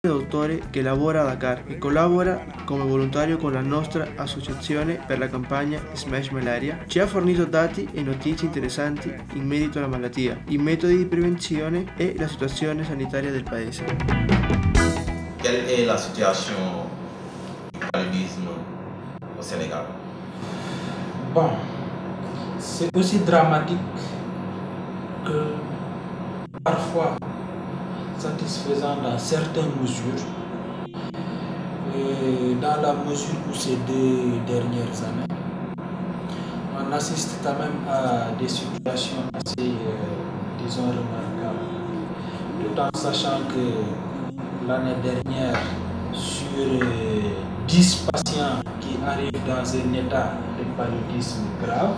dottore che lavora a Dakar e collabora come volontario con la nostra associazione per la campagna Smash Malaria, ci ha fornito dati e notizie interessanti in merito alla malattia, i metodi di prevenzione e la situazione sanitaria del paese. Quelle est la situation du paludisme au Sénégal? Bon, c'est aussi dramatique que parfois satisfaisant dans certaines mesures. Et dans la mesure où ces 2 dernières années, on assiste quand même à des situations assez, disons, remarquables. Tout en sachant que l'année dernière, sur 10 patients qui arrivent dans un état de paludisme grave,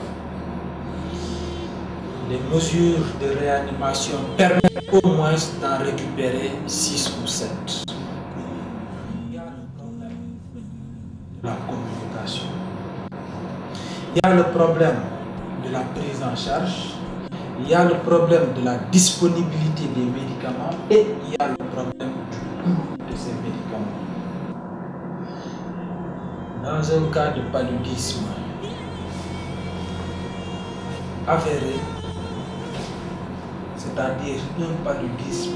les mesures de réanimation permettent au moins d'en récupérer 6 ou 7. Il y a le problème de la communication. Il y a le problème de la prise en charge. Il y a le problème de la disponibilité des médicaments et il y a le problème du coût de ces médicaments. Dans un cas de paludisme avéré, c'est-à-dire un paludisme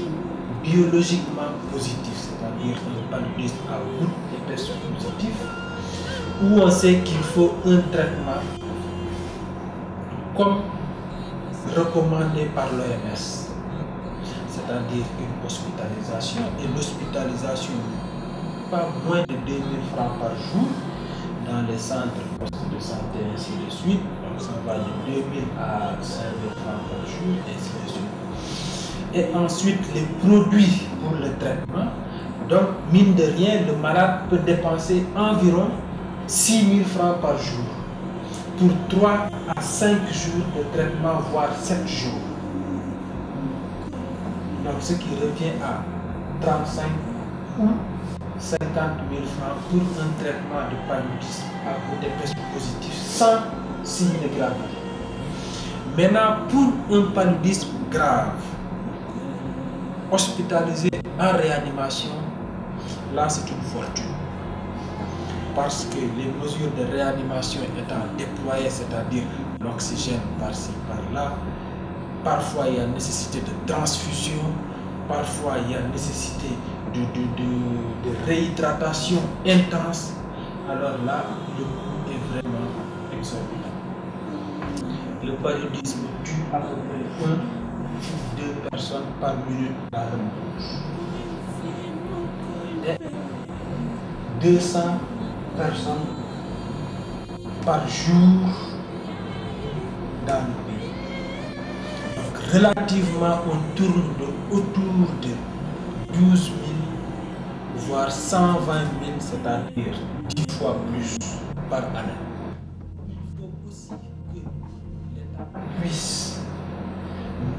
biologiquement positif, c'est-à-dire un paludisme à bout de tests positifs, où on sait qu'il faut un traitement comme recommandé par l'OMS, c'est-à-dire une hospitalisation, et l'hospitalisation pas moins de 2 000 francs par jour dans les centres postes de santé, ainsi de suite. Donc ça va de 2 000 à 5 000 francs par jour, ainsi de suite. Et ensuite, les produits pour le traitement. Donc, mine de rien, le malade peut dépenser environ 6 000 francs par jour pour 3 à 5 jours de traitement, voire 7 jours. Donc, ce qui revient à 35 ou 50 000 francs pour un traitement de paludisme à bout de tests positifs sans signe de gravité. Maintenant, pour un paludisme grave, hospitalisé en réanimation, là c'est une fortune. Parce que les mesures de réanimation étant déployées, c'est-à-dire l'oxygène par-ci, par-là, parfois il y a nécessité de transfusion, parfois il y a nécessité de réhydratation intense, alors là, le coût est vraiment exorbitant. Le paludisme tue à peu près 1 ou 2 personnes par minute dans le monde. Et 200 personnes par jour dans le pays. Donc, relativement, on tourne autour de 12 000, voire 120 000, c'est-à-dire 10 fois plus par année. Il faut aussi que l'État puisse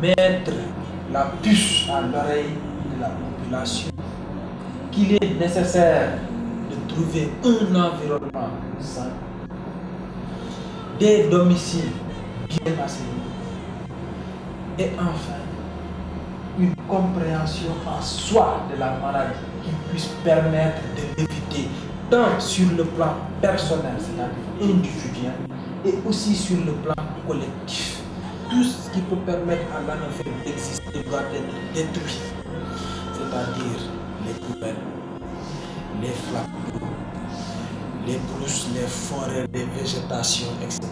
mettre la puce à l'oreille de la population, qu'il est nécessaire de trouver un environnement sain, des domiciles bien assainis et enfin une compréhension en soi de la maladie qui puisse permettre de l'éviter tant sur le plan personnel, c'est-à-dire individuel, et aussi sur le plan collectif. Tout ce qui peut permettre à l'anophèle d'exister doit être détruit, c'est-à-dire les poubelles, les flaques d'eau, les brousses, les forêts, les végétations, etc.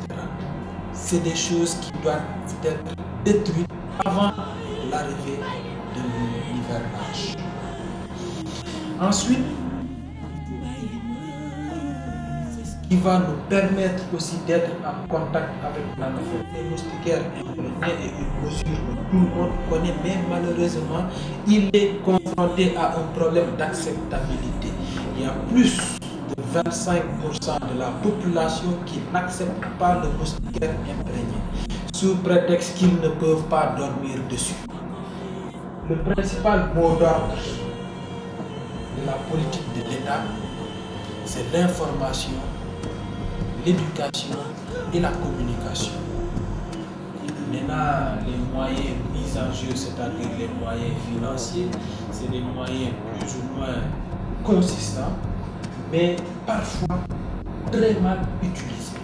C'est des choses qui doivent être détruites avant l'arrivée de l'hivernage. Ensuite, qui va nous permettre aussi d'être en contact avec l'anophèle. Les moustiquaires imprégnées est une mesure que tout le monde connaît, mais malheureusement, il est confronté à un problème d'acceptabilité. Il y a plus de 25% de la population qui n'accepte pas le moustiquaire imprégné, sous prétexte qu'ils ne peuvent pas dormir dessus. Le principal mot d'ordre de la politique de l'État, c'est l'information, l'éducation et la communication. Maintenant, les moyens mis en jeu, c'est-à-dire les moyens financiers, c'est des moyens plus ou moins consistants, mais parfois très mal utilisés,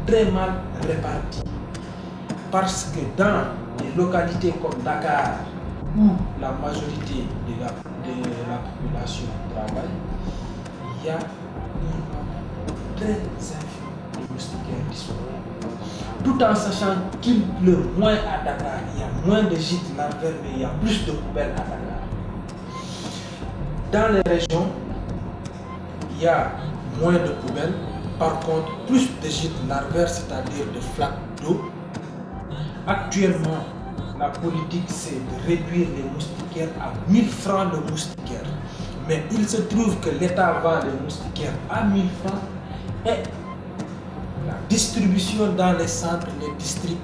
très mal répartis. Parce que dans des localités comme Dakar, où la majorité de la population travaille, il y a un nombre très infime de moustiquaires disponibles. Tout en sachant qu'il pleut moins à Dakar, il y a moins de gîtes larvaires, mais il y a plus de poubelles à Dakar. Dans les régions, il y a moins de poubelles, par contre, plus de gîtes larvaires, c'est-à-dire de flaques d'eau. Actuellement, la politique, c'est de réduire les moustiquaires à 1000 francs de moustiquaires. Mais il se trouve que l'État vend les moustiquaires à 1000 francs et la distribution dans les centres, les districts,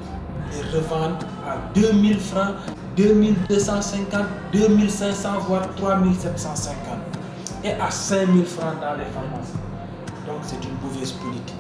les revendent à 2000 francs, 2250, 2500, voire 3750 et à 5000 francs dans les pharmacies. Donc c'est une mauvaise politique.